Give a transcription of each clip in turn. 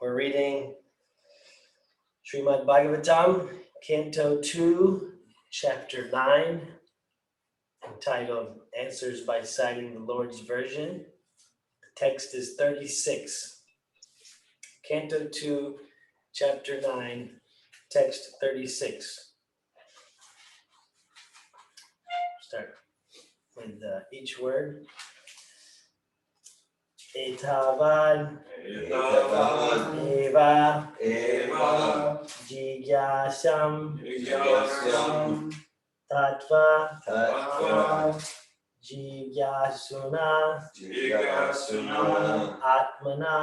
We're reading Srimad Bhagavatam, Canto 2, Chapter 9, entitled Answers by Citing the Lord's Version. The text is 36. Canto 2, Chapter 9, text 36. Start with each word. Etavad eva jigyasam tattva jigyasuna atmana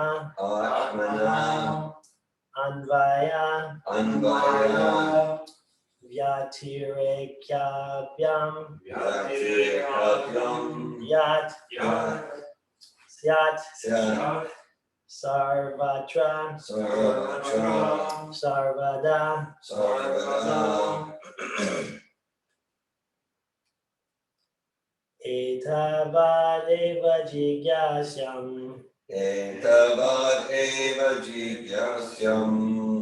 anvaya vyatirekyabhyam yat Syat Sarvatra Sarvada Etavad eva jigyasam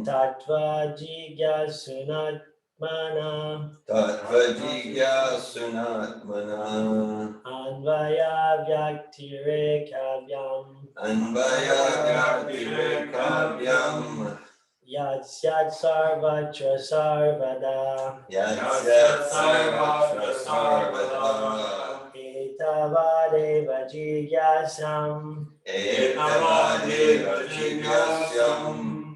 Tattva jigyasunatmana Anvaya vyaktirekabhyam Yat syat sarvatra sarvada Etavad eva jigyasam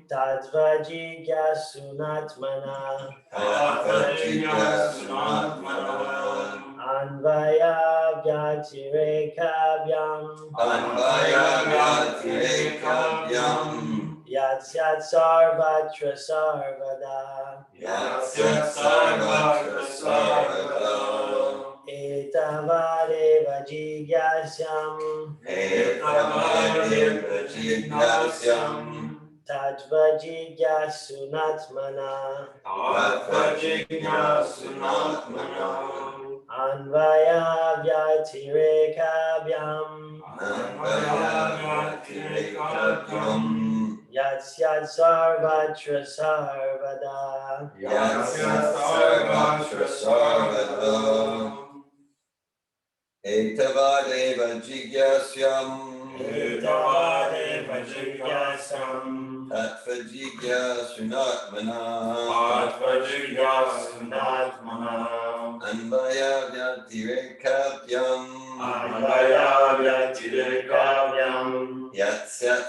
Tattva jigyasunatmana Anvaya vyatirekabhyam Yat syat sarvatra sarvada Etavad eva jigyasam Tattva jigyasunatmana Anvaya vyatirekabhyam Yat syat sarvatra sarvada Etavad eva jigyasam Tattva jigyasunatmana Anvaya vyatirekabhyam Yat syat sarvatra sarvada Etavad eva jigyasam Etavad eva jigyasam Tattva jigyasunatmana Anvaya vyatirekabhyam Yat syat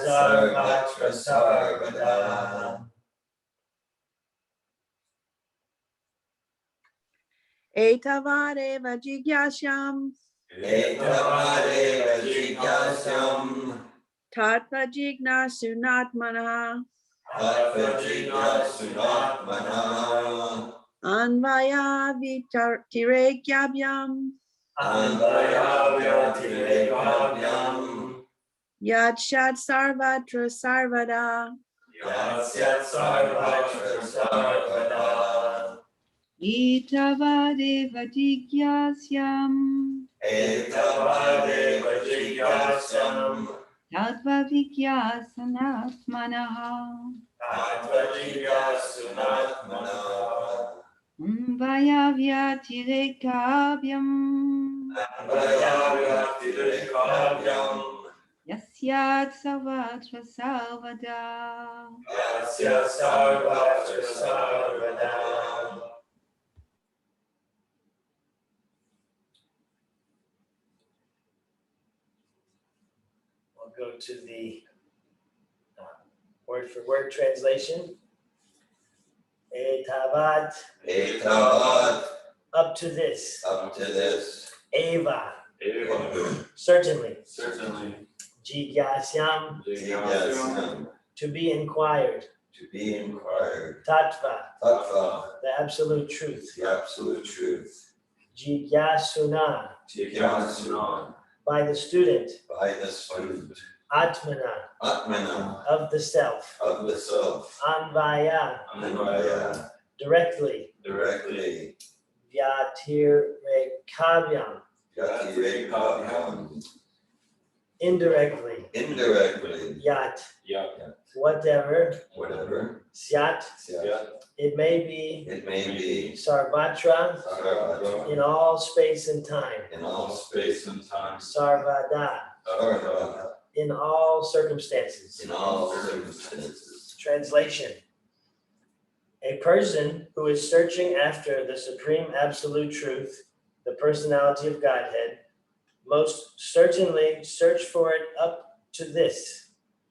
sarvatra sarvada Etavad eva jigyasam Tattva jigyasunatmana Anvaya vyatirekabhyam Yat syat sarvatra sarvada Etavad eva jigyasam Tattva jigyasunatmana Anvaya vyatirekabhyam Yasyat sarvatra sarvada We'll go to the word for word translation. Etavad, up to this. Up to this. Eva, Eva. certainly. Certainly. Jigyasyam, Jigyasyam. to be inquired. To be inquired. Tattva, Tattva, the absolute truth. the absolute truth. Jigyasuna, Jigyasuna. by the student. By the student. Atmana, Atmana, of the self. of the self. Anvaya, Anvaya. directly. Directly. Vyatirekavyam, Yatirekavyam. indirectly. Indirectly. Yat, Yat. whatever. Whatever. Syat, Yat. it may be. It may be. Sarvatra, Sarvatra. in all space and time. In all Space and time. Sarvada, Sarvatra. in all circumstances. In all circumstances. Translation. A person who is searching after the supreme absolute truth, the personality of Godhead, most certainly search for it up to this,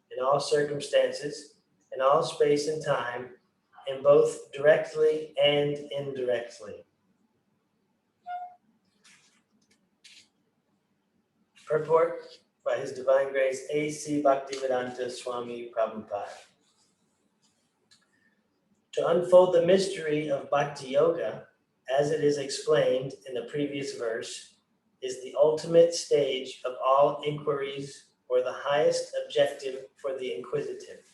in all circumstances, in all space and time, and both directly and indirectly. Purport by His Divine Grace A.C. Bhaktivedanta Swami Prabhupada. To unfold the mystery of Bhakti Yoga, as it is explained in the previous verse, is the ultimate stage of all inquiries or the highest objective for the inquisitive.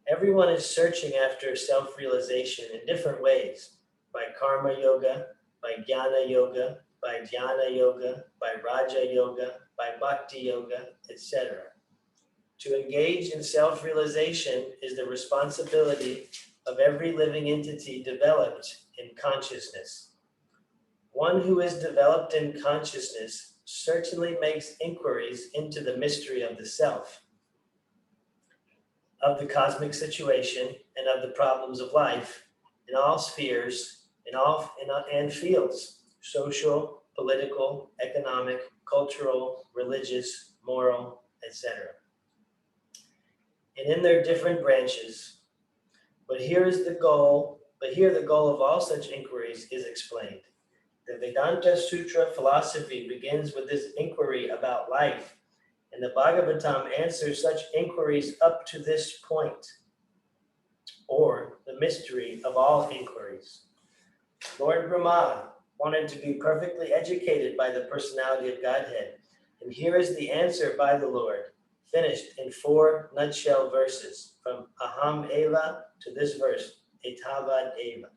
Everyone is searching after self-realization in different ways, by karma yoga, by jnana yoga, by dhyana yoga, by raja yoga, by bhakti yoga, etc. To engage in self-realization is the responsibility of every living entity developed in consciousness. One who is developed in consciousness certainly makes inquiries into the mystery of the self, of the cosmic situation, and of the problems of life in all spheres, and fields, social, political, economic, cultural, religious, moral, etc. And in their different branches. But here the goal of all such inquiries is explained. The Vedanta Sutra philosophy begins with this inquiry about life, and the Bhagavatam answers such inquiries up to this point, or the mystery of all inquiries. Lord Brahma wanted to be perfectly educated by the personality of Godhead, and here is the answer by the Lord, finished in 4 nutshell verses, from Aham Eva to this verse, Etavad Eva.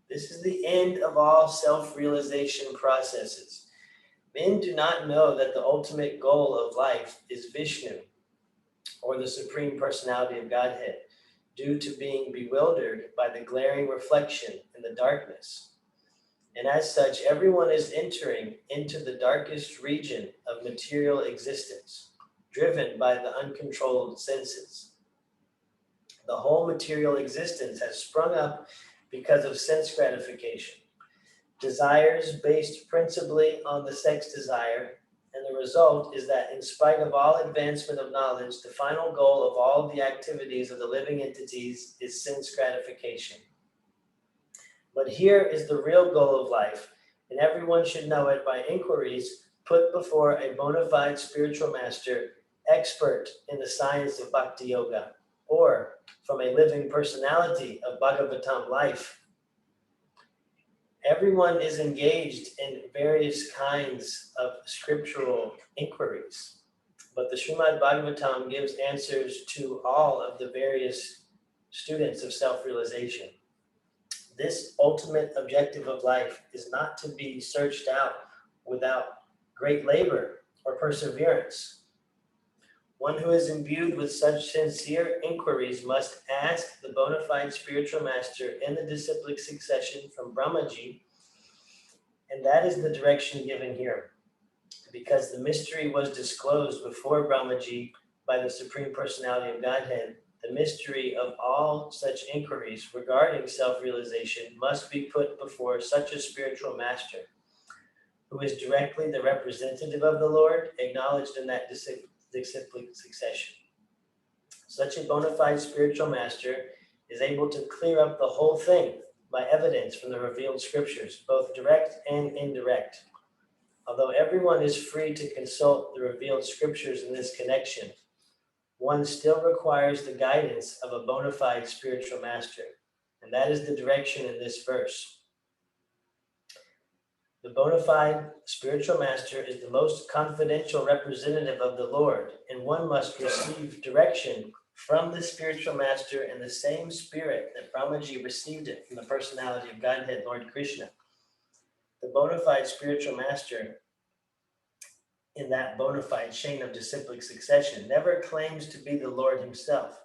This is the end of all self-realization processes. Men do not know that the ultimate goal of life is Vishnu, or the Supreme Personality of Godhead, due to being bewildered by the glaring reflection in the darkness. And as such, everyone is entering into the darkest region of material existence, driven by the uncontrolled senses. The whole material existence has sprung up because of sense gratification, desires based principally on the sex desire, and the result is that in spite of all advancement of knowledge, the final goal of all the activities of the living entities is sense gratification. But here is the real goal of life, and everyone should know it by inquiries put before a bona fide spiritual master, expert in the science of Bhakti Yoga, or from a living personality of Bhagavatam life. Everyone is engaged in various kinds of scriptural inquiries, but the Srimad Bhagavatam gives answers to all of the various students of self-realization. This ultimate objective of life is not to be searched out without great labor or perseverance. One who is imbued with such sincere inquiries must ask the bona fide spiritual master in the disciplic succession from Brahmaji, and that is the direction given here, because the mystery was disclosed before Brahmaji by the Supreme Personality of Godhead. The mystery of all such inquiries regarding self-realization must be put before such a spiritual master, who is directly the representative of the Lord, acknowledged in that disciplic succession. Such a bona fide spiritual master is able to clear up the whole thing by evidence from the revealed scriptures, both direct and indirect. Although everyone is free to consult the revealed scriptures in this connection, one still requires the guidance of a bona fide spiritual master, and that is the direction in this verse. The bona fide spiritual master is the most confidential representative of the Lord, and one must receive direction from the spiritual master in the same spirit that Brahmaji received it from the personality of Godhead, Lord Krishna. The bona fide spiritual master in that bona fide chain of disciplic succession never claims to be the Lord himself,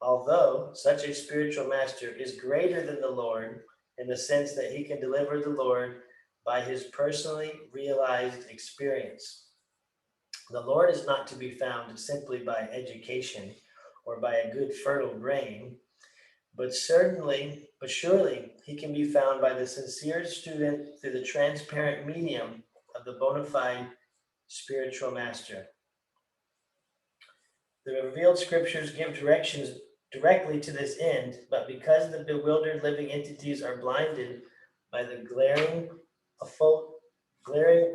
although such a spiritual master is greater than the Lord in the sense that he can deliver the Lord by his personally realized experience. The Lord is not to be found simply by education or by a good fertile brain, but surely he can be found by the sincere student through the transparent medium of the bona fide spiritual master. The revealed scriptures give directions directly to this end, but because the bewildered living entities are blinded by the glaring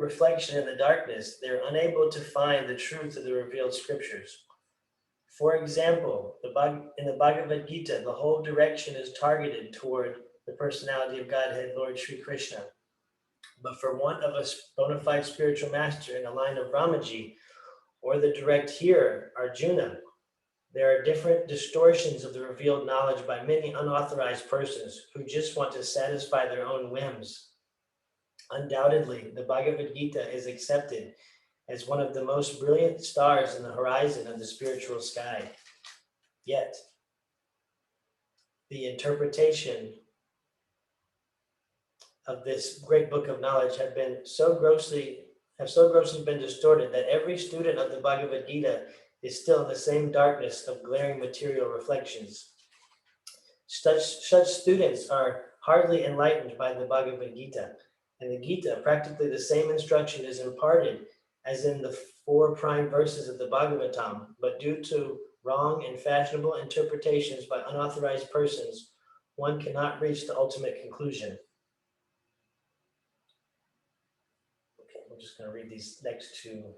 reflection in the darkness, they are unable to find the truth of the revealed scriptures. For example, in the Bhagavad Gita, the whole direction is targeted toward the personality of Godhead, Lord Sri Krishna. But for want of a bona fide spiritual master in the line of Ramaji, or the direct hearer, Arjuna, there are different distortions of the revealed knowledge by many unauthorized persons who just want to satisfy their own whims. Undoubtedly, the Bhagavad Gita is accepted as one of the most brilliant stars in the horizon of the spiritual sky. Yet, the interpretation of this great book of knowledge have so grossly been distorted that every student of the Bhagavad Gita is still in the same darkness of glaring material reflections. Such students are hardly enlightened by the Bhagavad Gita, and the Gita, practically the same instruction is imparted as in the 4 prime verses of the Bhagavatam, but due to wrong and fashionable interpretations by unauthorized persons, one cannot reach the ultimate conclusion. Okay, we're just going to read these next 2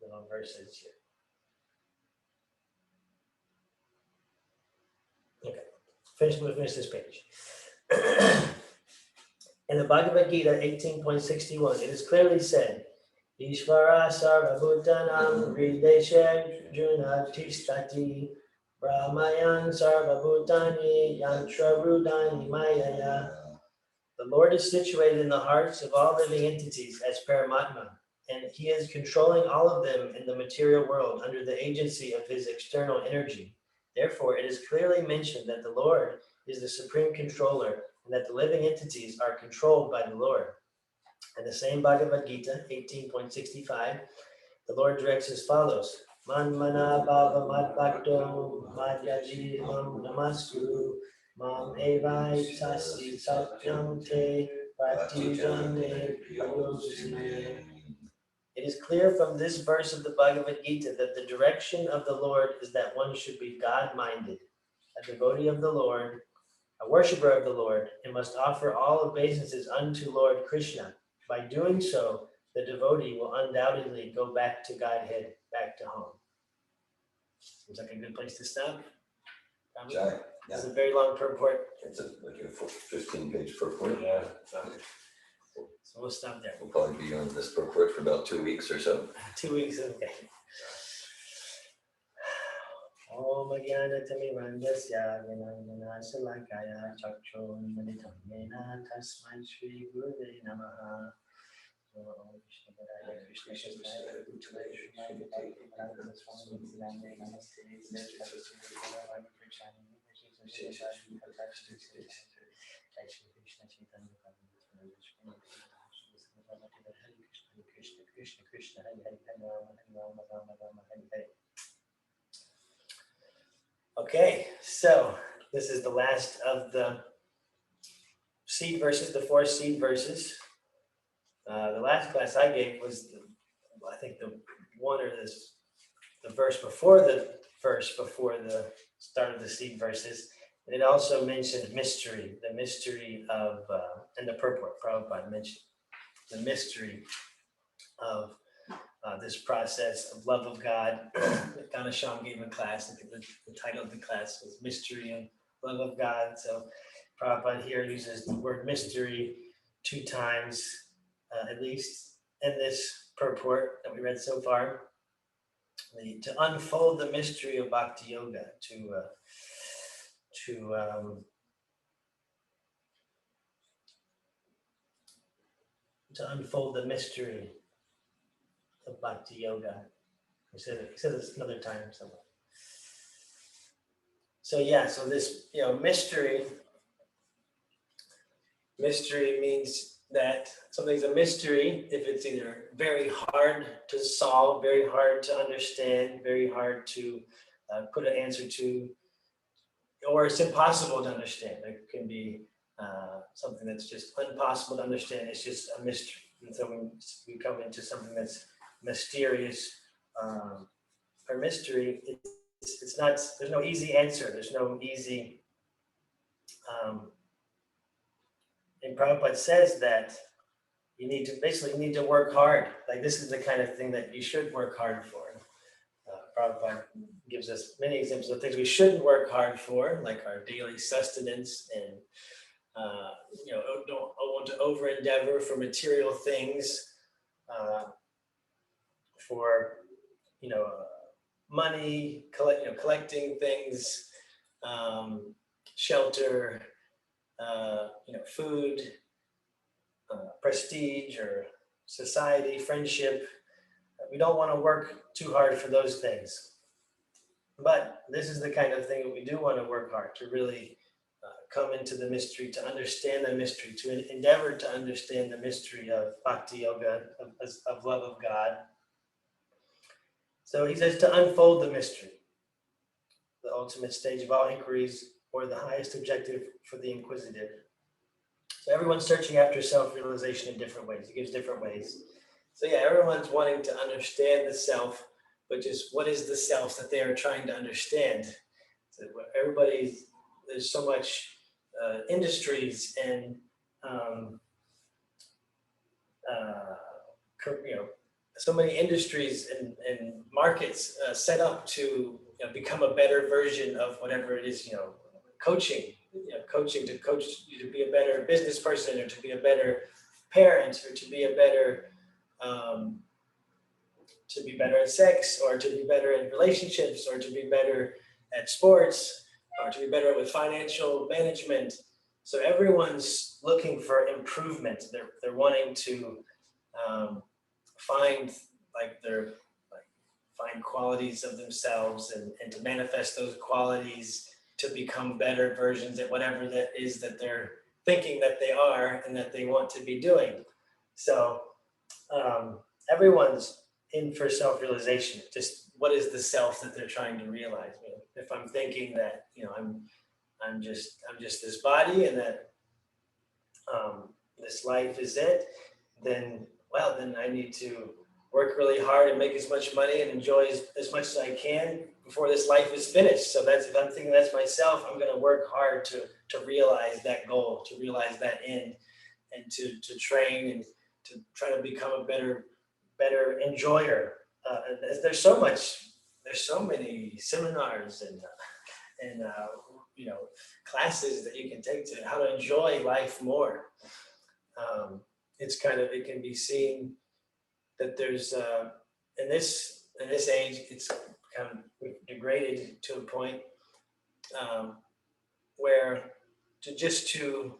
little verses here. Okay, we'll finish this page. In the Bhagavad Gita 18.61, it is clearly said, Ishvara sarvabhutanam hrideshe juna tishtati brahmayan sarvabhutani yantra rudani mayaya. The Lord is situated in the hearts of all living entities as Paramatma, and he is controlling all of them in the material world under the agency of his external energy. Therefore, it is clearly mentioned that the Lord is the supreme controller and that the living entities are controlled by the Lord. In the same Bhagavad Gita, 18.65, the Lord directs as follows, Man mana bhava mad bhakto madhyaji mam namaskuru mam evai tasi satyam te pratijane prayosine. It is clear from this verse of the Bhagavad Gita that the direction of the Lord is that one should be God-minded, a devotee of the Lord, a worshiper of the Lord, and must offer all obeisances unto Lord Krishna. By doing so, the devotee will undoubtedly go back to Godhead, back to home. Seems like a good place to stop. Sorry. This is a very long purport, It's like a 15-page purport. Yeah. so we'll stop there. We'll probably be on this purport for about 2 weeks or so. 2 weeks, okay. Om Jnana Timirandasya Vinayana Salakaya Chakcho Unmilitam Yena Tasmai Shri Gurave Namaha. Om Krishna Padaya Krishna Shastaya Bhutale Shrimai Bhutale Bhutale Swami Namaste Namaste Namaste Prachani Krishna Krishna Krishna Hari Hari Rama Rama Rama Rama Hari Hari. Okay, so this is the last of the seed verses, the 4 seed verses. The last class I gave was, I think the verse before the start of the seed verses. And it also mentioned mystery, the mystery of, and the purport, Prabhupada mentioned, the mystery of this process of love of God. Ganesham gave a class, I think the title of the class was Mystery and Love of God. So Prabhupada here uses the word mystery 2 times, at least in this purport that we read so far. To unfold the mystery of Bhakti Yoga, to unfold the mystery of Bhakti Yoga. He said this another time somewhere. So yeah, so this, mystery means that something's a mystery if it's either very hard to solve, very hard to understand, very hard to put an answer to, or it's impossible to understand. It can be something that's just impossible to understand. It's just a mystery. And so when we come into something that's mysterious or mystery, it's not, there's no easy answer. There's no easy, and Prabhupada says that you need to work hard. Like this is the kind of thing that you should work hard for. Prabhupada gives us many examples of things we shouldn't work hard for, like our daily sustenance and don't want to over endeavor for material things, for money, collecting things, shelter, food, prestige, or society, friendship. We don't want to work too hard for those things. But this is the kind of thing that we do want to work hard to really come into the mystery, to understand the mystery, to endeavor to understand the mystery of Bhakti Yoga, of love of God. So he says to unfold the mystery, the ultimate stage of all inquiries, or the highest objective for the inquisitive. So everyone's searching after self-realization in different ways. He gives different ways. So yeah, everyone's wanting to understand the self, but just what is the self that they are trying to understand? So there's so much industries and so many industries and markets set up to become a better version of whatever it is, coaching to coach you to be a better business person, or to be a better parent, or to be a better at sex, or to be better in relationships, or to be better at sports, or to be better with financial management. So everyone's looking for improvement. They're wanting to find find qualities of themselves and to manifest those qualities, to become better versions at whatever that is that they're thinking that they are and that they want to be doing. So everyone's in for self-realization. Just what is the self that they're trying to realize? If I'm thinking that I'm just this body, and that this life is it, then I need to work really hard and make as much money and enjoy as much as I can before this life is finished. So if I'm thinking that's myself, I'm going to work hard to realize that goal, to realize that end, and to train and to try to become a better enjoyer. There's so many seminars and classes that you can take to how to enjoy life more. It can be seen that there's in this age, it's kind of degraded to a point where to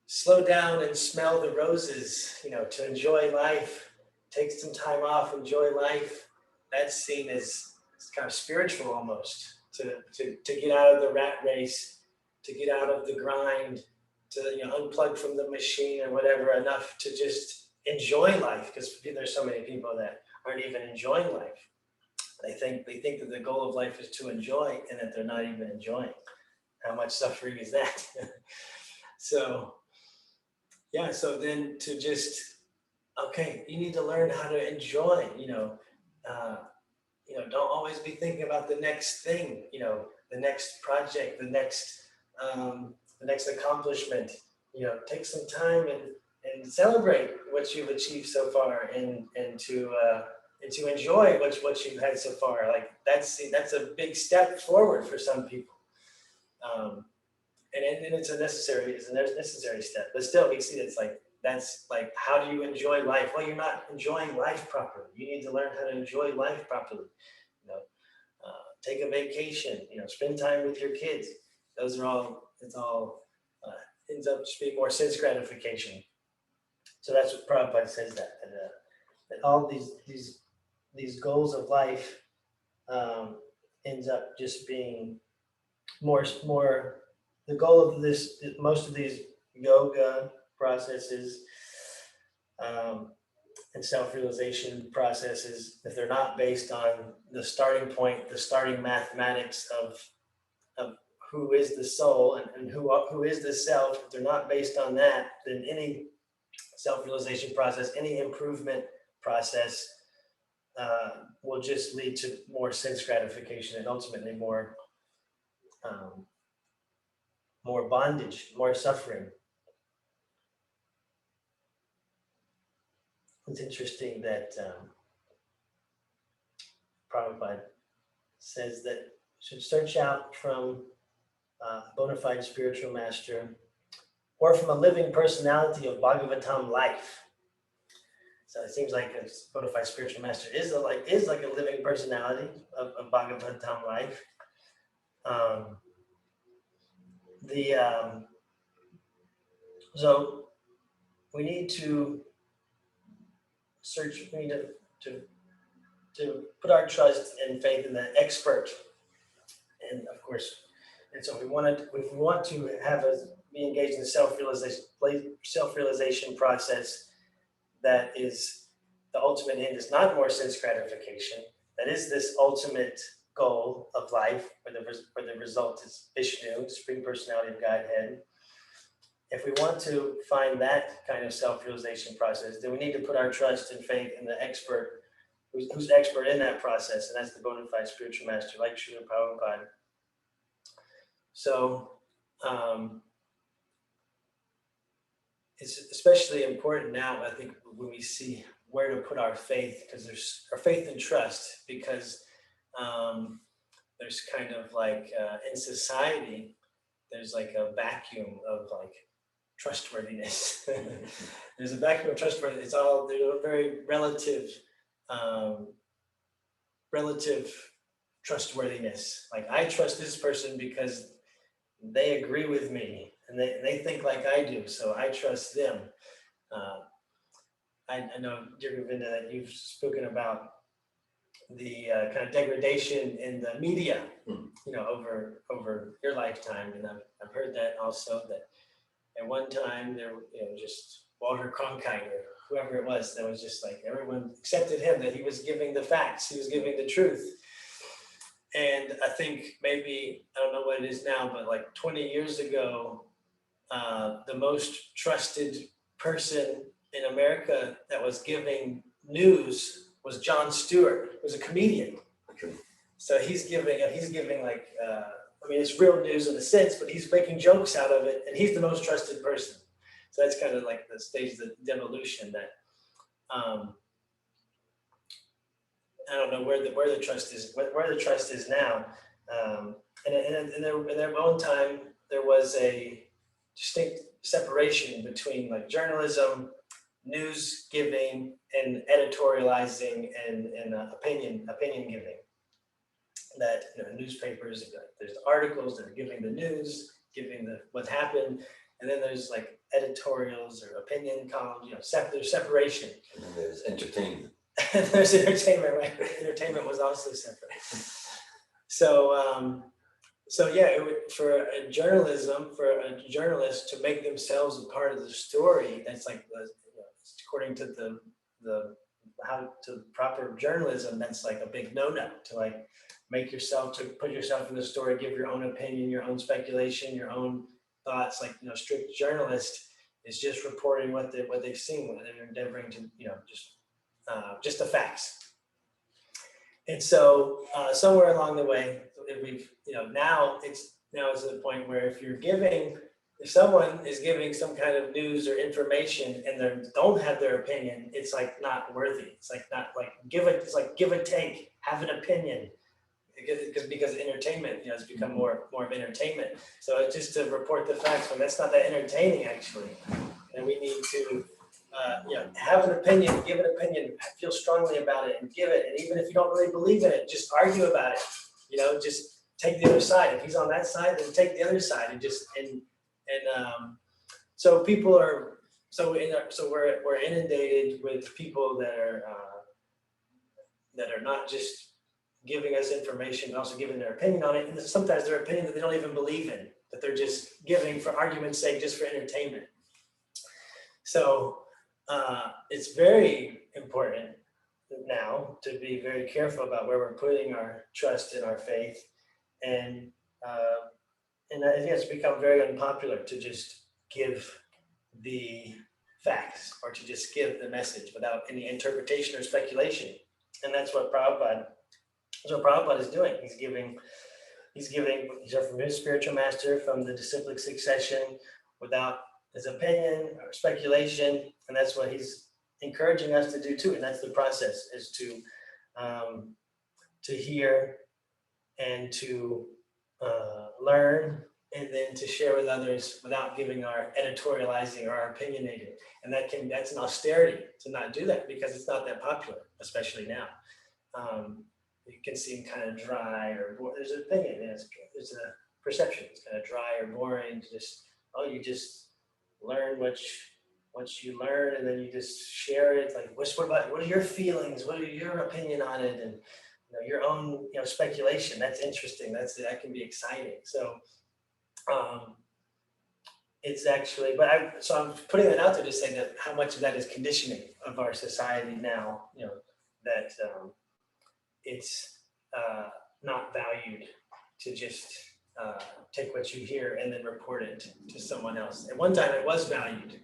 slow down and smell the roses, to enjoy life, take some time off, enjoy life. That's seen as kind of spiritual almost, to get out of the rat race, to get out of the grind, to unplug from the machine or whatever, enough to just enjoy life, because there's so many people that aren't even enjoying life. They think that the goal of life is to enjoy, and that they're not even enjoying. How much suffering is that? So then to just, okay, you need to learn how to enjoy, don't always be thinking about the next thing, the next project, the next accomplishment. Take some time celebrate what you've achieved so far, and to enjoy what you've had so far. Like that's a big step forward for some people. And it's a necessary step, but still we see that's like, how do you enjoy life? Well, you're not enjoying life properly. You need to learn how to enjoy life properly. You know, take a vacation. You know, spend time with your kids. Those are all. It's all ends up just being more sense gratification. So that's what Prabhupada says, that all these goals of life ends up just being more. The goal of most of these yoga processes and self-realization processes, if they're not based on the starting point, the starting mathematics of who is the soul and who is the self, if they're not based on that, then any self-realization process, any improvement process will just lead to more sense gratification and ultimately more bondage, more suffering. It's interesting that Prabhupada says that you should search out from a bona fide spiritual master or from a living personality of Bhagavatam life. So it seems like a bona fide spiritual master is like a living personality of Bhagavatam life. So we need to search. We need to put our trust and faith in the expert, and of course, and so if we want to be engaged in the self-realization process, that is the ultimate end is not more sense gratification. That is this ultimate goal of life, where the result is Vishnu, Supreme Personality of Godhead. If we want to find that kind of self-realization process, then we need to put our trust and faith in the expert, who's expert in that process, and that's the bona fide spiritual master, like Srila Prabhupada. So it's especially important now, I think, when we see where to put our faith, because there's our faith and trust, because there's kind of like in society, there's like a vacuum of like trustworthiness. There's a vacuum of trustworthiness. It's all, there's a very relative trustworthiness. Like, I trust this person because they agree with me and they think like I do, so I trust them. I know, dear Govinda, that you've spoken about the kind of degradation in the media, you know, over your lifetime, and I've heard that also, that at one time there, you know, just Walter Cronkite or whoever it was, that was just like everyone accepted him, that he was giving the facts, he was giving the truth. And I think maybe, I don't know what it is now, but like 20 years ago, the most trusted person in America that was giving news was Jon Stewart, who was a comedian. Okay. So he's giving like, I mean, it's real news in a sense, but he's making jokes out of it, and he's the most trusted person. So that's kind of like the stage of the devolution, that I don't know where the trust is, where the trust is now. And in their own time, there was a distinct separation between like journalism, news giving, and editorializing, and opinion giving. That, you know, newspapers, there's articles that are giving the news, giving what happened, and then there's like editorials or opinion columns. You know, there's separation. And then there's entertainment. There's entertainment, right? Entertainment was also separate. So, yeah, for a journalist to make themselves a part of the story, that's like, you know, according to the proper journalism, that's like a big no-no, to like to put yourself in the story, give your own opinion, your own speculation, your own thoughts. Like, you know, strict journalist is just reporting what they've seen, what they're endeavoring to, you know, just the facts. And so somewhere along the way, we've, you know, now is the point where if you're giving if someone is giving some kind of news or information and they don't have their opinion, it's like not worthy. It's like not like it's like give and take, have an opinion. Because entertainment, has become more of entertainment. So it's just to report the facts when that's not that entertaining actually. And we need to, have an opinion, give an opinion, feel strongly about it and give it. And even if you don't really believe in it, just argue about it. Just take the other side. If he's on that side, then take the other side and so people are, so we're inundated with people that are not just giving us information, but also giving their opinion on it. And sometimes their opinion that they don't even believe in, that they're just giving for argument's sake, just for entertainment. So it's very important now to be very careful about where we're putting our trust and our faith. And I think it's become very unpopular to just give the facts or to just give the message without any interpretation or speculation. And that's what Prabhupada is doing. He's from his spiritual master, from the disciplic succession, without his opinion or speculation. And that's what he's encouraging us to do too. And that's the process, is to hear and to learn, and then to share with others without giving our editorializing or our opinionating. And that's an austerity to not do that, because it's not that popular, especially now. It can seem kind of dry or there's an opinion, there's a perception. It's kind of dry or boring to just, you just learn what you learn, and then you just share it. Like, what are your feelings? What are your opinion on it? And your own speculation. That's interesting. That can be exciting. So it's actually, so I'm putting that out there to say that how much of that is conditioning of our society now, that it's not valued to just take what you hear and then report it to someone else. At one time it was valued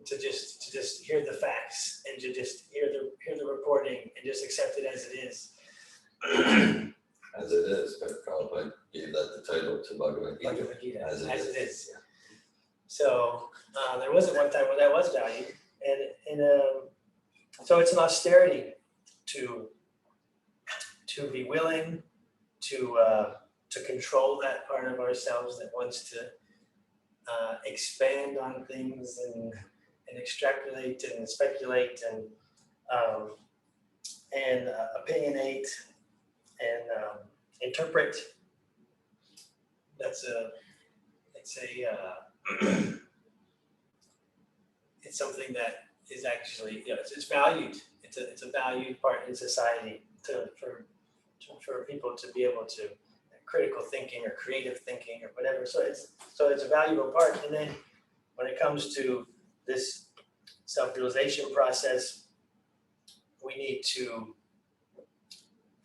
to just hear the facts and to just hear the reporting and just accept it as it is. As it is, but Prabhupada gave that the title to Bhagavad Gita, as it is. Yeah. So there was at one time when that was valued, and so it's an austerity to be willing to control that part of ourselves that wants to expand on things and extrapolate and speculate and opinionate and interpret. It's something that is actually, it's valued. It's a valued part in society for people to be able to critical thinking or creative thinking or whatever. So it's a valuable part. And then when it comes to this self-realization process,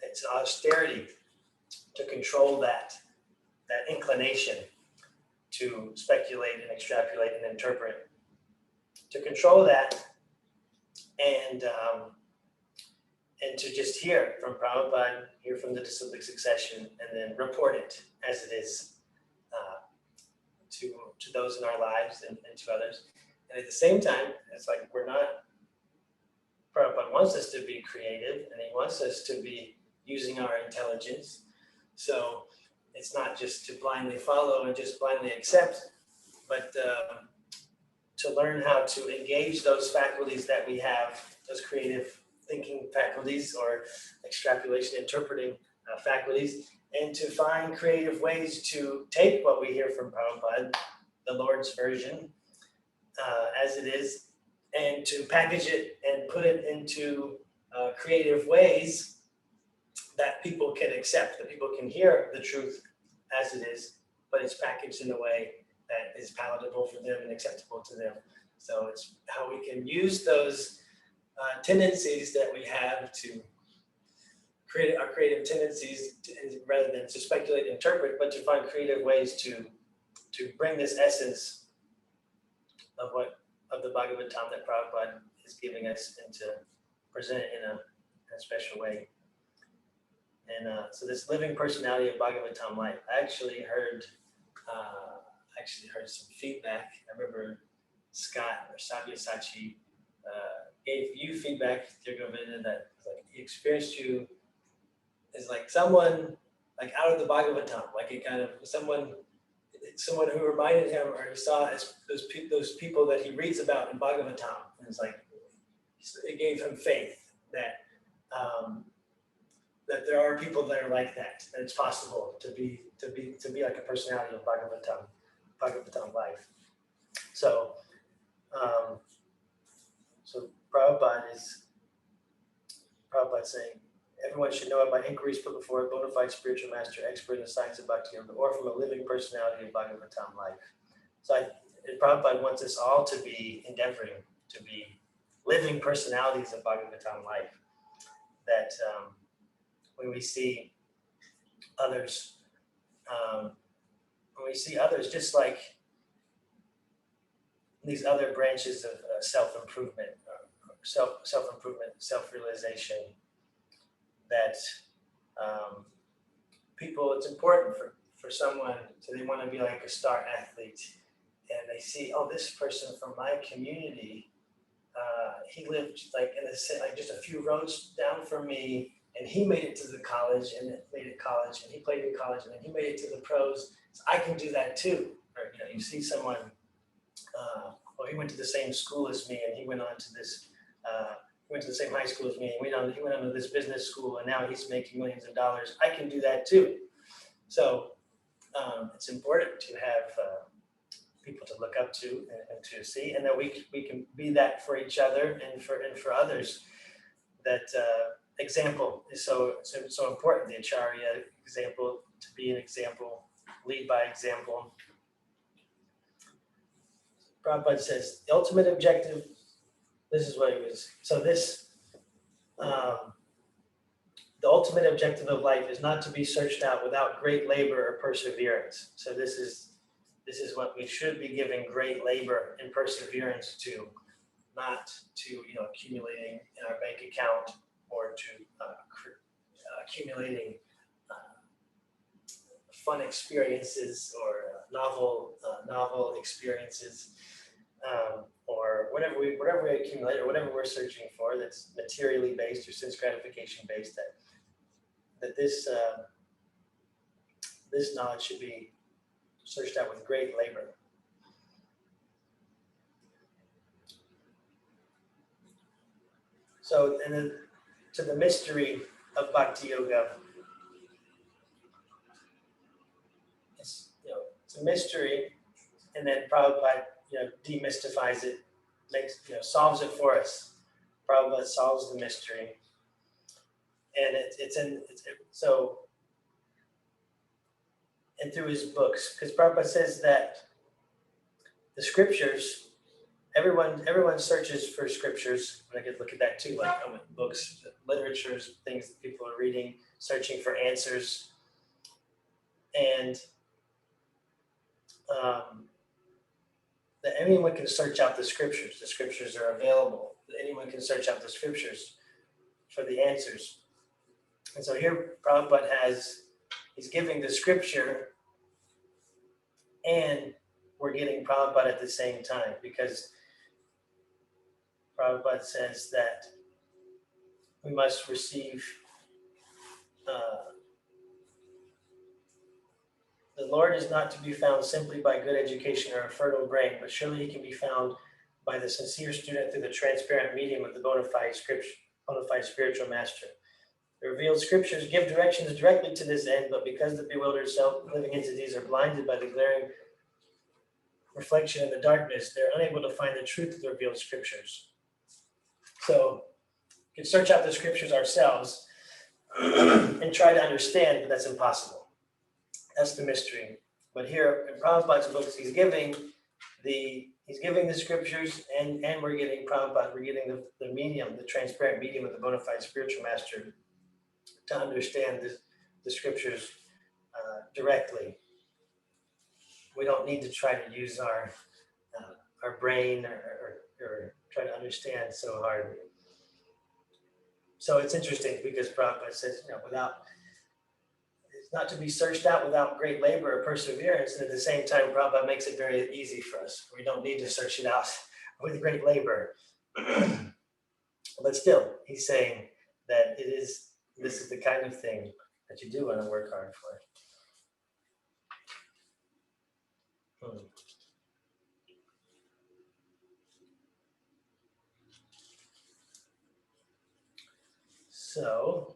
it's an austerity to control that inclination to speculate and extrapolate and interpret, to control that, and to just hear from Prabhupada, hear from the disciplic succession, and then report it as it is to those in our lives and to others. And at the same time, it's like Prabhupada wants us to be creative, and he wants us to be using our intelligence. So it's not just to blindly follow and just blindly accept, but to learn how to engage those faculties that we have, those creative thinking faculties or extrapolation, interpreting faculties, and to find creative ways to take what we hear from Prabhupada, the Lord's version, as it is, and to package it and put it into creative ways that people can accept, that people can hear the truth as it is, but it's packaged in a way that is palatable for them and acceptable to them. So it's how we can use those tendencies that we have to create our creative tendencies rather than to speculate and interpret, but to find creative ways to bring this essence of the Bhagavatam that Prabhupada is giving us and to present it in a special way. And so this living personality of Bhagavatam life, I actually heard, I actually heard some feedback. I remember Scott or Sabyasachi gave you feedback to Govinda that like he experienced you as like someone like out of the Bhagavatam, like it kind of someone who reminded him or he saw as those people that he reads about in Bhagavatam. And it's like it gave him faith that that there are people that are like that it's possible to be like a personality of Bhagavatam life. So so Prabhupada's saying everyone should know about inquiries put before a bona fide spiritual master, expert in the science of Bhakti Yoga, or from a living personality of Bhagavatam life. So Prabhupada wants us all to be endeavoring to be living personalities of Bhagavatam life. That when we see others, just like these other branches of self-improvement, self-realization, that people, it's important for someone, so they want to be like a star athlete, and they see, oh, this person from my community, he lived like like just a few rows down from me, and he made it to the college, and he played in college, and then he made it to the pros. So I can do that too. Or you see someone, he went to the same school as me, and he went on to this. Went to the same high school as me. He went on to this business school, and now he's making millions of dollars. I can do that too. So it's important to have people to look up to and to see, and that we can be that for each other and for others. That example is so important. The Acharya example, to be an example, lead by example. Prabhupada says the ultimate objective. This is what it was. So the ultimate objective of life is not to be searched out without great labor or perseverance. So this is what we should be giving great labor and perseverance to, not to accumulating in our bank account or to accumulating fun experiences or novel experiences. Or whatever we accumulate or whatever we're searching for that's materially based or sense gratification based, that this knowledge should be searched out with great labor. So, and then to the mystery of Bhakti Yoga, it's a mystery, and then Prabhupada demystifies it, solves it for us. Prabhupada solves the mystery, and and through his books, because Prabhupada says that the scriptures, everyone searches for scriptures, and I could look at that too, like books, literatures, things that people are reading, searching for answers, and that anyone can search out the scriptures. The scriptures are available. Anyone can search out the scriptures for the answers. And so here Prabhupada he's giving the scripture, and we're getting Prabhupada at the same time, because Prabhupada says that we must receive the Lord is not to be found simply by good education or a fertile brain, but surely he can be found by the sincere student through the transparent medium of the bona fide spiritual master. The revealed scriptures give directions directly to this end, but because the bewildered self-living entities are blinded by the glaring reflection in the darkness, they're unable to find the truth of the revealed scriptures. So we can search out the scriptures ourselves and try to understand, but that's impossible. That's the mystery. But here in Prabhupada's books, he's giving the scriptures, and we're getting Prabhupada, we're getting the medium, the transparent medium of the bona fide spiritual master to understand the scriptures directly. We don't need to try to use our brain or try to understand so hard. So it's interesting because Prabhupada says, without not to be searched out without great labor or perseverance, and at the same time, Prabhupada makes it very easy for us. We don't need to search it out with great labor. But still, he's saying that this is the kind of thing that you do want to work hard for. So,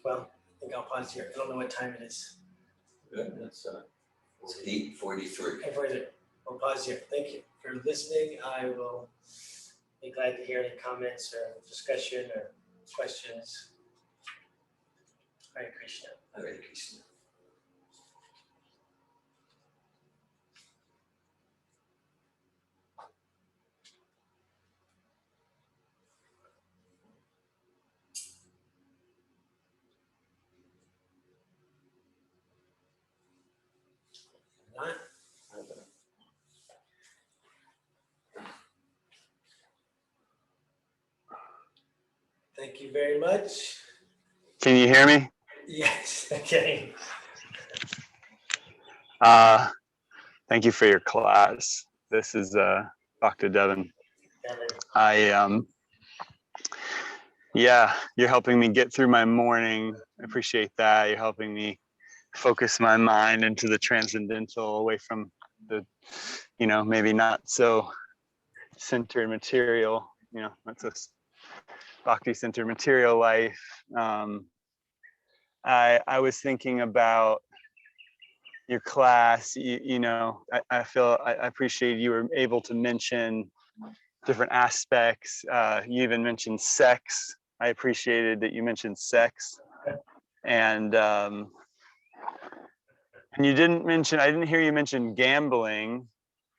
well, I think I'll pause here. I don't know what time it is. Good, it's 8:43. I'll pause here. Thank you for listening. I will be glad to hear any comments or discussion or questions. Hare Krishna. Hare Krishna. Not? Thank you very much. Can you hear me? Yes, okay. Thank you for your class. This is Dr. Devon. Yeah, you're helping me get through my morning. I appreciate that. You're helping me focus my mind into the transcendental, away from the, maybe not so centered material, that's a bhakti-centered material life. I was thinking about your class. I appreciate you were able to mention different aspects. You even mentioned sex. I appreciated that you mentioned sex, and you didn't mention. I didn't hear you mention gambling.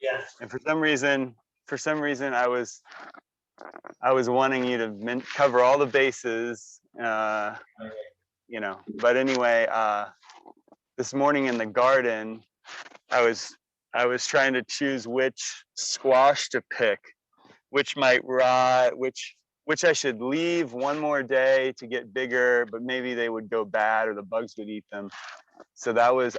Yeah. And for some reason, I was wanting you to cover all the bases. But anyway, this morning in the garden, I was trying to choose which squash to pick, which might rot, which I should leave one more day to get bigger, but maybe they would go bad or the bugs would eat them. So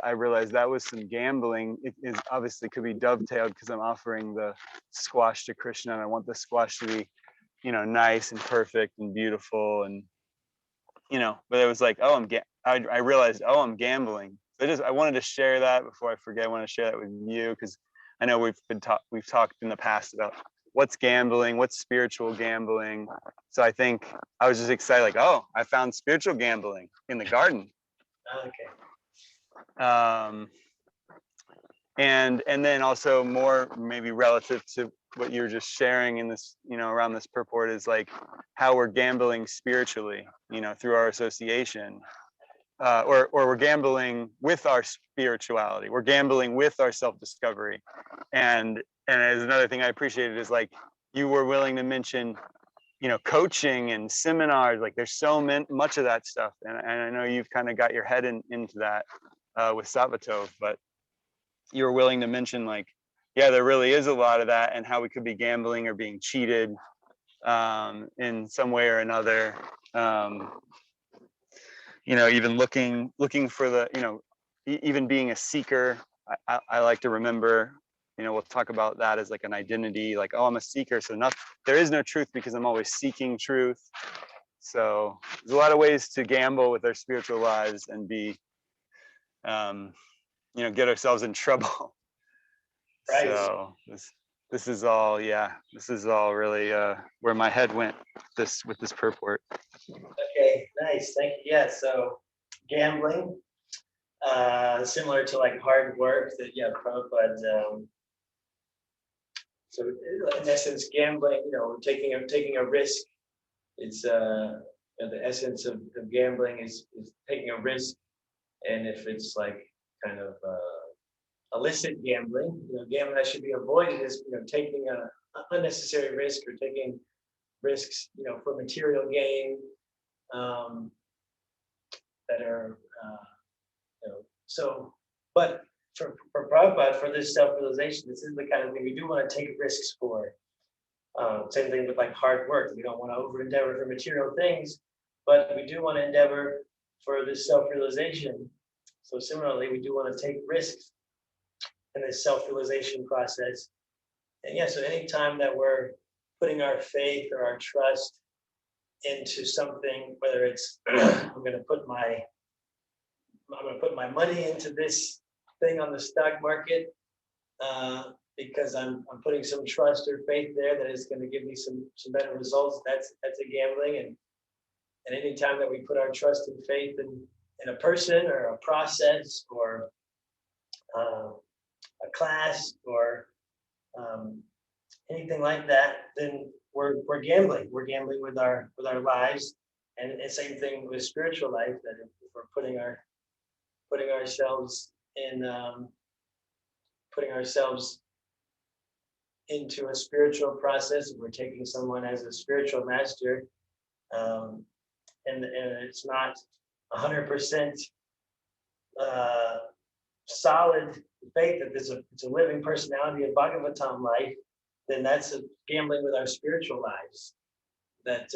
I realized that was some gambling. It is obviously could be dovetailed because I'm offering the squash to Krishna and I want the squash to be, nice and perfect and beautiful and, but it was like, I realized, I'm gambling. So I wanted to share that before I forget. I want to share that with you because I know we've talked in the past about what's gambling, what's spiritual gambling. So I think I was just excited, like, I found spiritual gambling in the garden. Okay. And then also more maybe relative to what you're just sharing in this, around this purport is like how we're gambling spiritually, through our association, or we're gambling with our spirituality. We're gambling with our self-discovery. And as another thing I appreciated is like you were willing to mention, coaching and seminars. Like there's so much of that stuff, and I know you've kind of got your head into that with Savatov, but you were willing to mention like, yeah, there really is a lot of that, and how we could be gambling or being cheated in some way or another. Even looking for the, even being a seeker. I like to remember, we'll talk about that as like an identity, like, I'm a seeker. So there is no truth because I'm always seeking truth. So there's a lot of ways to gamble with our spiritual lives and be, get ourselves in trouble. Right. So this is all really where my head went with this purport. Okay, nice. Thank you. Yeah, so gambling, similar to like hard work that, Prabhupada, so in essence, gambling, taking a risk. It's the essence of gambling is taking a risk, and if it's like kind of illicit gambling, gambling that should be avoided is taking a unnecessary risk or taking risks, for material gain, that are, so. But for Prabhupada, for this self-realization, this is the kind of thing we do want to take risks for. Same thing with like hard work. We don't want to over-endeavor for material things, but we do want to endeavor for this self-realization. So similarly, we do want to take risks in this self-realization process. And yeah, so anytime that we're putting our faith or our trust into something, whether it's I'm going to put my money into this thing on the stock market because I'm putting some trust or faith there that it's going to give me some better results. That's a gambling. And anytime that we put our trust and faith in a person or a process or a class or anything like that, then we're gambling. We're gambling with our lives. And the same thing with spiritual life, that if we're putting ourselves into a spiritual process, if we're taking someone as a spiritual master, and it's not 100% solid faith that it's a living personality of Bhagavatam life, then that's a gambling with our spiritual lives. That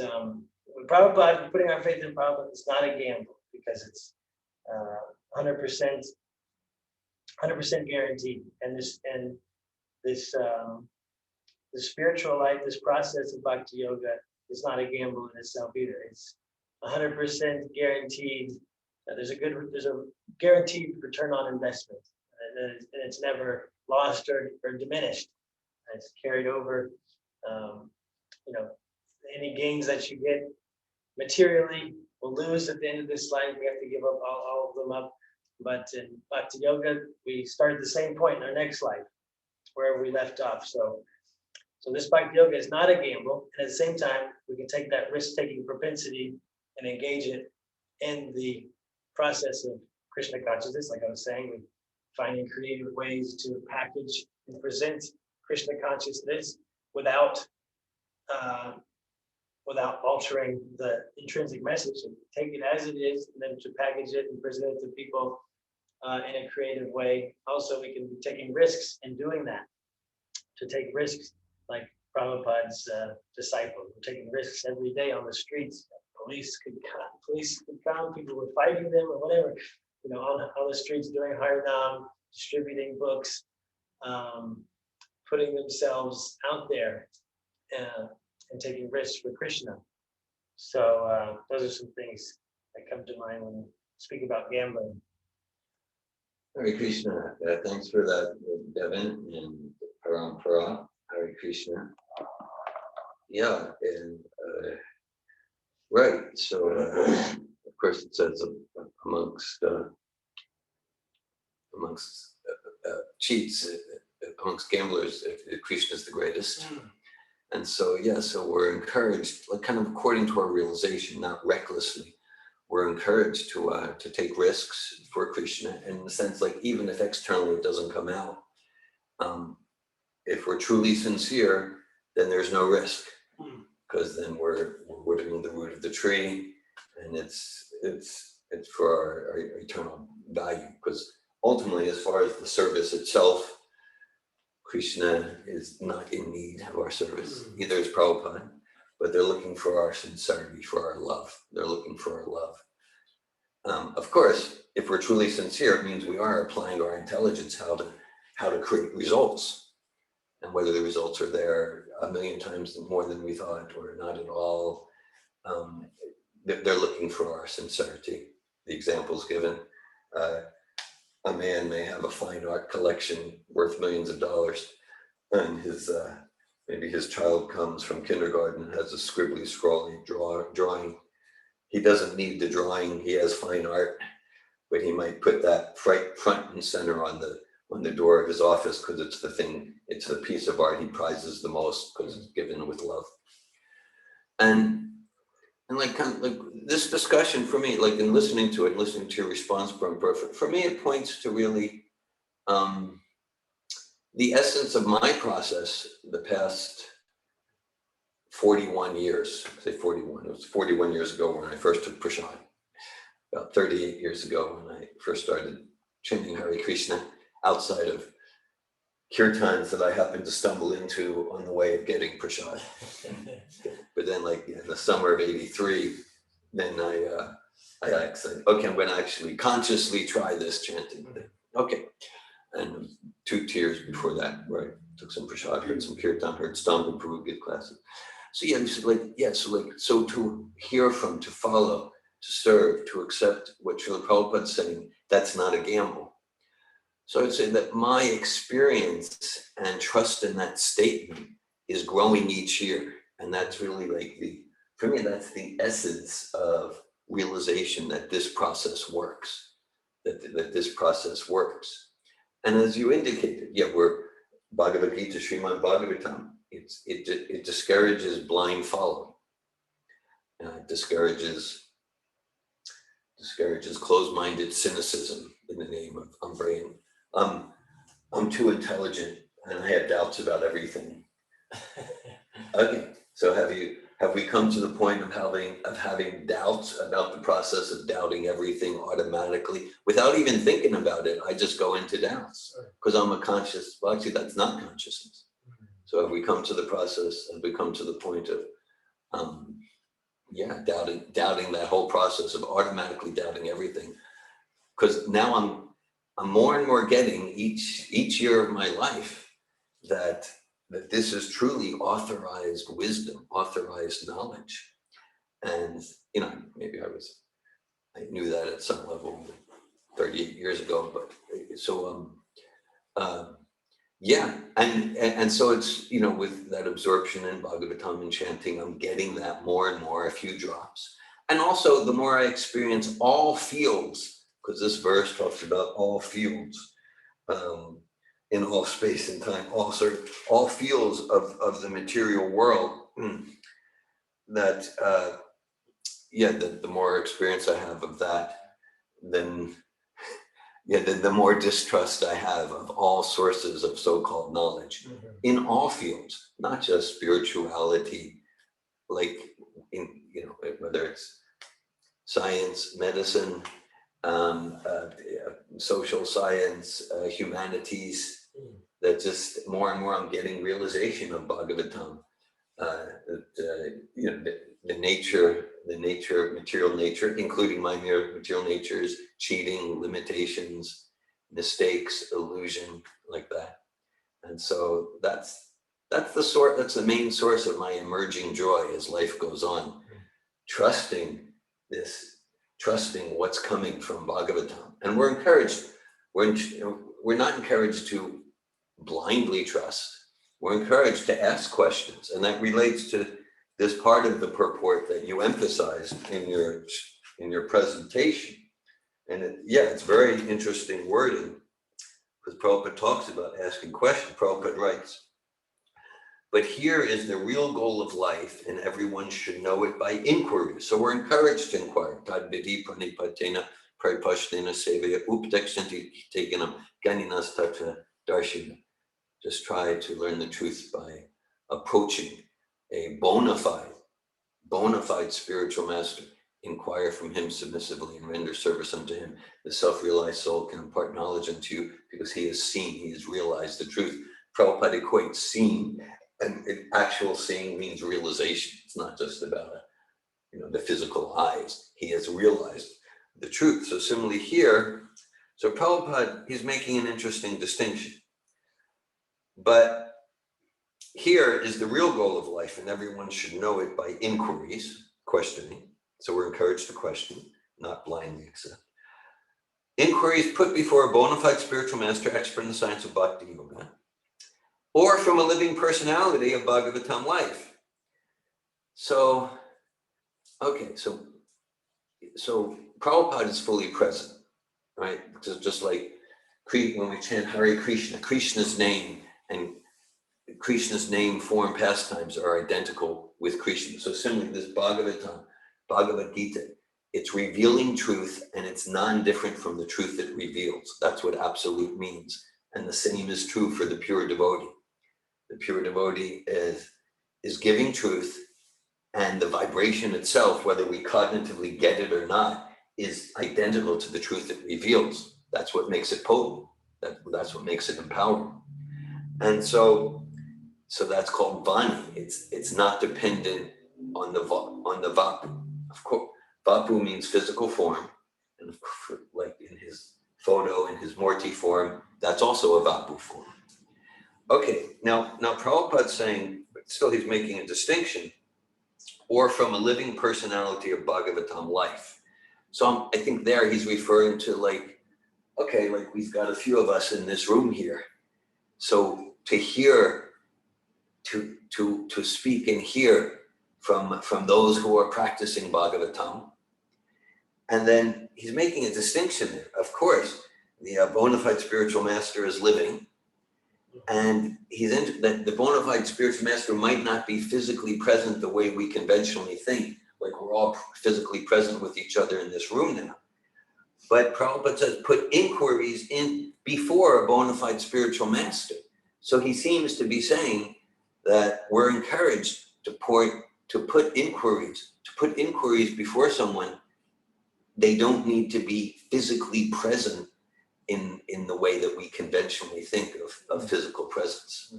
with Prabhupada, putting our faith in Prabhupada, it's not a gamble because it's 100% guaranteed. And this spiritual life, this process of bhakti yoga is not a gamble in itself either. It's 100% guaranteed. There's a guaranteed return on investment, and it's never lost or diminished. It's carried over. Any gains that you get materially will lose at the end of this life. We have to give up all of them up. But in bhakti yoga, we start at the same point in our next life, wherever we left off. So this bhakti yoga is not a gamble, and at the same time, we can take that risk-taking propensity and engage it in the process of Krishna consciousness. Like I was saying, we finding creative ways to package and present Krishna consciousness without altering the intrinsic message. And take it as it is, and then to package it and present it to people in a creative way. Also, we can be taking risks in doing that. To take risks, like Prabhupada's disciples, we're taking risks every day on the streets. Police could come, people were fighting them or whatever, on the streets doing Harinam, distributing books, putting themselves out there and taking risks for Krishna. So those are some things that come to mind when we speak about gambling. Hare Krishna. Thanks for that, Devon and Parampara. Hare Krishna. Yeah, and right. So of course it says amongst cheats, amongst gamblers, Krishna is the greatest. And so so we're encouraged, like kind of according to our realization, not recklessly. We're encouraged to take risks for Krishna, in the sense like even if externally it doesn't come out, if we're truly sincere, then there's no risk, because then we're watering the root of the tree, and it's for our eternal value. Because ultimately, as far as the service itself, Krishna is not in need of our service. Either is Prabhupada, but they're looking for our sincerity, for our love. They're looking for our love. Of course, if we're truly sincere, it means we are applying our intelligence how to create results, and whether the results are there 1,000,000 times more than we thought or not at all. They're looking for our sincerity. The examples given. A man may have a fine art collection worth millions of dollars, and maybe his child comes from kindergarten and has a scribbly, scrawly drawing. He doesn't need the drawing. He has fine art, but he might put that front and center on the door of his office because it's the piece of art he prizes the most because it's given with love. And like kind of like this discussion for me, like in listening to your response, for me it points to really the essence of my process the past 41 years. Say 41. It was 41 years ago when I first took prashad. About 38 years ago when I first started chanting Hare Krishna. outside of kirtans that I happened to stumble into on the way of getting prashad. But then like in the summer of '83, then I said, okay, I'm going to actually consciously try this chanting thing. Okay. And 2 years before that, right, took some prashad, heard some kirtan, heard Stampa Prabhu give classes. So yeah, so to hear from, to follow, to serve, to accept what Srila Prabhupada's saying, that's not a gamble. So I'd say that my experience and trust in that statement is growing each year. And that's really like for me, that's the essence of realization that this process works, that this process works. And as you indicated, yeah, we're Bhagavad Gita, Srimad Bhagavatam, it discourages blind following. It discourages closed-minded cynicism in the name of I'm too intelligent and I have doubts about everything. Okay, so have we come to the point of having doubts about the process of doubting everything automatically without even thinking about it? I just go into doubts because I'm a conscious. Well, actually, that's not consciousness. So have we come to the process? Have we come to the point of doubting that whole process of automatically doubting everything? Because now I'm more and more getting each year of my life that this is truly authorized wisdom, authorized knowledge. And maybe I knew that at some level 38 years ago, but so and so it's with that absorption in Bhagavatam and chanting, I'm getting that more and more, a few drops. And also the more I experience all fields, because this verse talks about all fields, in all space and time, all fields of the material world, that the more experience I have of that, then the more distrust I have of all sources of so-called knowledge in all fields, not just spirituality, like whether it's science, medicine, social science, humanities, that just more and more I'm getting realization of Bhagavatam, the nature, material nature, including my material natures, cheating, limitations, mistakes, illusion, like that. And so that's the main source of my emerging joy as life goes on, trusting what's coming from Bhagavatam. And we're encouraged, we're not encouraged to blindly trust. We're encouraged to ask questions. And that relates to this part of the purport that you emphasized in your presentation. And it's very interesting wording, because Prabhupada talks about asking questions. Prabhupada writes, but here is the real goal of life, and everyone should know it by inquiry. So we're encouraged to inquire. Tad vidi pranipatena paripashtena sevaya updekshanti teganam ganinas tatra darshina. Just try to learn the truth by approaching a bona fide spiritual master. Inquire from him submissively and render service unto him. The self-realized soul can impart knowledge unto you because he has seen, he has realized the truth. Prabhupada equates seeing, and actual seeing means realization. It's not just about the physical eyes. He has realized the truth. So similarly here, so Prabhupada, he's making an interesting distinction. But here is the real goal of life, and everyone should know it by inquiries, questioning. So we're encouraged to question, not blindly accept. Inquiries put before a bona fide spiritual master, expert in the science of Bhakti Yoga, or from a living personality of Bhagavatam life. So, okay, so Prabhupada is fully present, right? Just like when we chant Hare Krishna, Krishna's name and Krishna's name, form, pastimes are identical with Krishna. So similarly, this Bhagavad Gita, it's revealing truth, and it's non-different from the truth it reveals. That's what absolute means. And the same is true for the pure devotee. The pure devotee is giving truth, and the vibration itself, whether we cognitively get it or not, is identical to the truth it reveals. That's what makes it potent. That's what makes it empowering. And so that's called Vani. It's not dependent on the Vapu. Of course, Vapu means physical form, and of course, like in his photo, in his Morti form, that's also a Vapu form. Okay, now Prabhupada's saying, still he's making a distinction, or from a living personality of Bhagavatam life. So I think there he's referring to like, okay, like we've got a few of us in this room here. So to hear, to speak and hear from those who are practicing Bhagavatam. And then he's making a distinction there. Of course, the bona fide spiritual master is living, and that the bona fide spiritual master might not be physically present the way we conventionally think, like we're all physically present with each other in this room now. But Prabhupada says, put inquiries in before a bona fide spiritual master. So he seems to be saying that we're encouraged to put inquiries before someone. They don't need to be physically present in the way that we conventionally think of physical presence,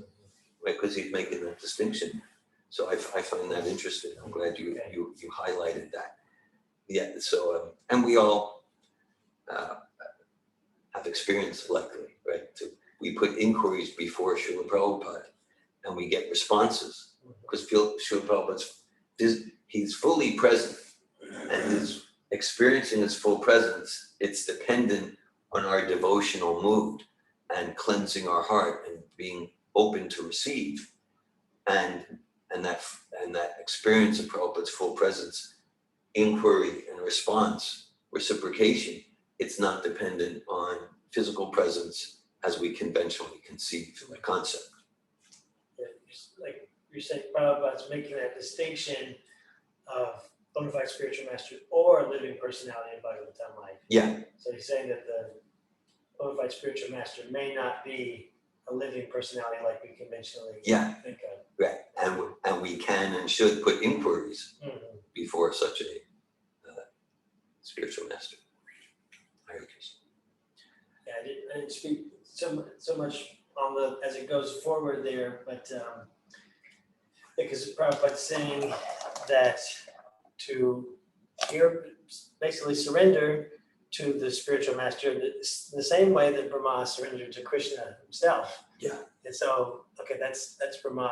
right? Because he's making that distinction. So I find that interesting. I'm glad you highlighted that. Yeah. So and we all have experienced likely, right? We put inquiries before Srila Prabhupada, and we get responses because Srila Prabhupada's he's fully present, and his experiencing his full presence. It's dependent on our devotional mood and cleansing our heart and being open to receive, and that experience of Prabhupada's full presence, inquiry and response, reciprocation. It's not dependent on physical presence as we conventionally conceive the concept. Yeah, like you're saying, Prabhupada's making that distinction of bona fide spiritual master or living personality in Bhagavatam life. Yeah. So he's saying that the bona fide spiritual master may not be a living personality like we conventionally think of. Right. And we can and should put inquiries before such a spiritual master. Hare Krishna. Yeah, I didn't speak so much on as it goes forward there, but because Prabhupada's saying that to basically surrender to the spiritual master in the same way that Brahma surrendered to Krishna himself. Yeah. And so, okay, that's Brahma,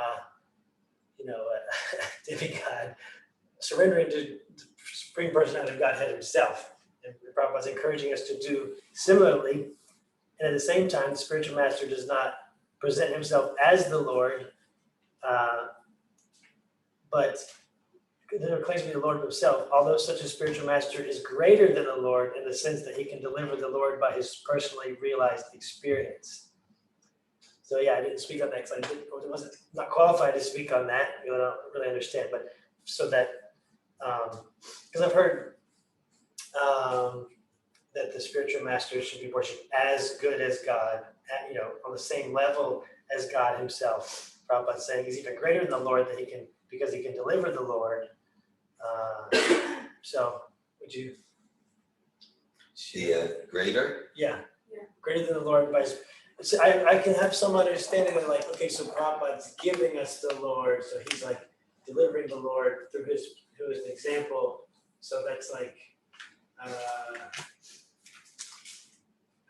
demigod, surrendering to the Supreme Personality of Godhead himself. And Prabhupada's encouraging us to do similarly. And at the same time, the spiritual master does not present himself as the Lord, but claims to be the Lord himself, although such a spiritual master is greater than the Lord in the sense that he can deliver the Lord by his personally realized experience. So yeah, I didn't speak on that because I wasn't not qualified to speak on that. I don't really understand, but so that because I've heard that the spiritual master should be worshipped as good as God, on the same level as God himself. Prabhupada's saying he's even greater than the Lord because he can deliver the Lord. So would you? Greater? Yeah. Greater than the Lord by his. So I can have some understanding of like, okay, so Prabhupada's giving us the Lord, so he's like delivering the Lord through his example. So that's like, I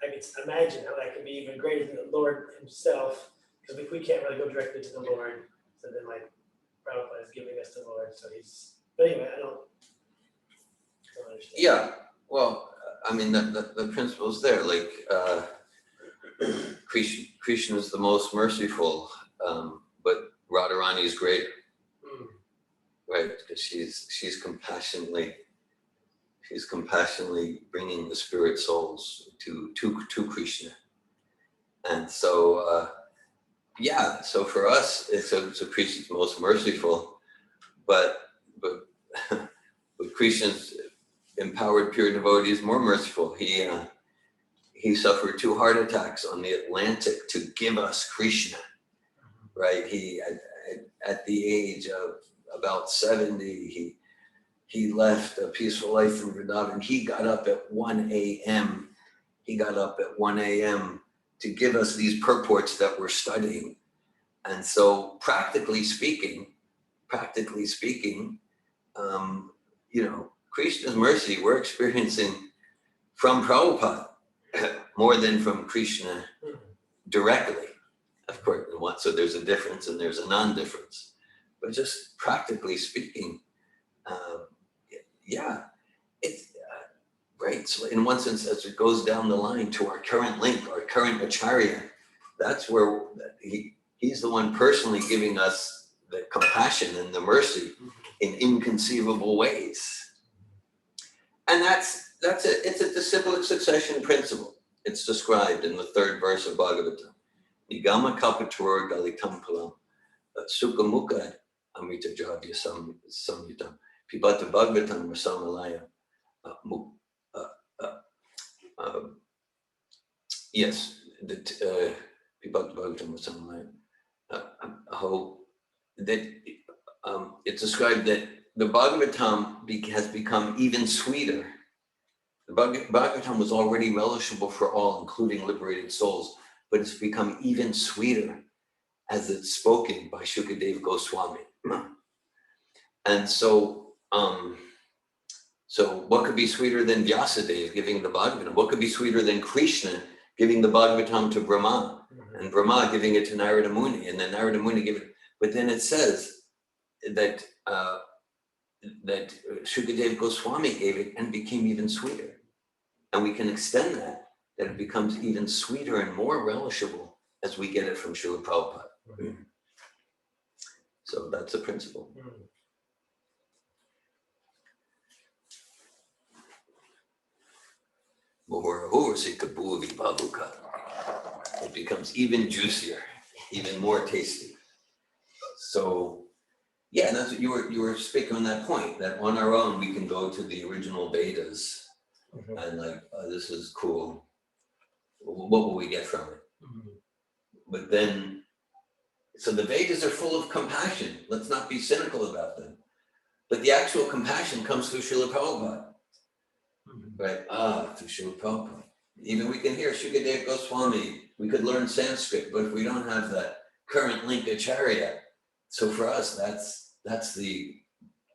can imagine how that could be even greater than the Lord himself, because we can't really go directly to the Lord. So then like Prabhupada is giving us the Lord, so he's. But anyway, I don't understand. Yeah. Well, I mean the principle's there. Like Krishna is the most merciful, but Radharani is greater, right? Because she's compassionately bringing the spirit souls to Krishna, and so so for us, so Krishna's most merciful, but Krishna's empowered pure devotee is more merciful. He suffered 2 heart attacks on the Atlantic to give us Krishna, right? He at the age of about 70, he left a peaceful life in Vrindavan. He got up at 1 a.m. to give us these purports that we're studying. And so practically speaking, Krishna's mercy we're experiencing from Prabhupada more than from Krishna directly. Of course, so there's a difference and there's a non-difference. But just practically speaking, it's right. So in one sense, as it goes down the line to our current link, our current acharya, that's where he's the one personally giving us the compassion and the mercy in inconceivable ways. And that's it. It's a disciplic succession principle. It's described in the 3rd verse of Bhagavatam. Nigama kalpatura dalitam palam sukha mukha amrita javya samyutam pibata bhagavatam rasamalaya yes, pibata bhagavatam rasamalaya it's described that the Bhagavatam has become even sweeter. The Bhagavatam was already relishable for all, including liberated souls, but it's become even sweeter as it's spoken by Shukadeva Goswami. And so what could be sweeter than Vyasadeva giving the Bhagavatam? What could be sweeter than Krishna giving the Bhagavatam to Brahma, and Brahma giving it to Narada Muni, and then Narada Muni giving it? But then it says that Shukadeva Goswami gave it and became even sweeter. And we can extend that it becomes even sweeter and more relishable as we get it from Srila Prabhupada. So that's the principle. It becomes even juicier, even more tasty. So yeah, that's what you were speaking on that point, that on our own we can go to the original Vedas and like, oh, this is cool. What will we get from it? But then, so the Vedas are full of compassion. Let's not be cynical about them. But the actual compassion comes through Srila Prabhupada. Right? Through Srila Prabhupada. Even we can hear Shukadeva Goswami. We could learn Sanskrit, but if we don't have that current link acharya, so for us, that's the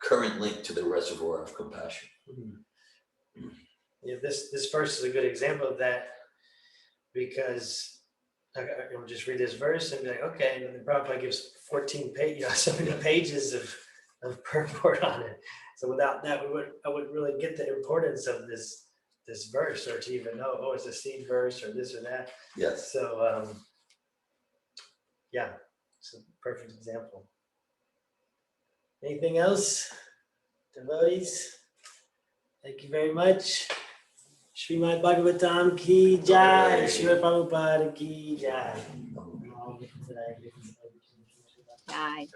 current link to the reservoir of compassion. Yeah, this verse is a good example of that, because I'll just read this verse and be like, okay, and then Prabhupada gives 14 pages, so many pages of purport on it. So without that, I wouldn't really get the importance of this verse, or to even know, oh, it's a seed verse or this or that. Yes. So yeah, it's a perfect example. Anything else, devotees? Thank you very much. Srimad Bhagavatam ki jai, Srila Prabhupada ki jai. Jai.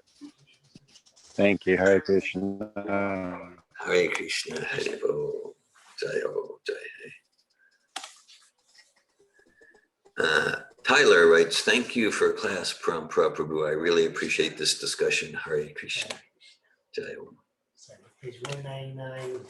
Thank you. Hare Krishna. Hare Krishna, Hare Bo, Jai Ho, Jai. Tyler writes, thank you for class, Parampara Prabhu. I really appreciate this discussion. Hare Krishna. Jai Ho. Sorry, page 199.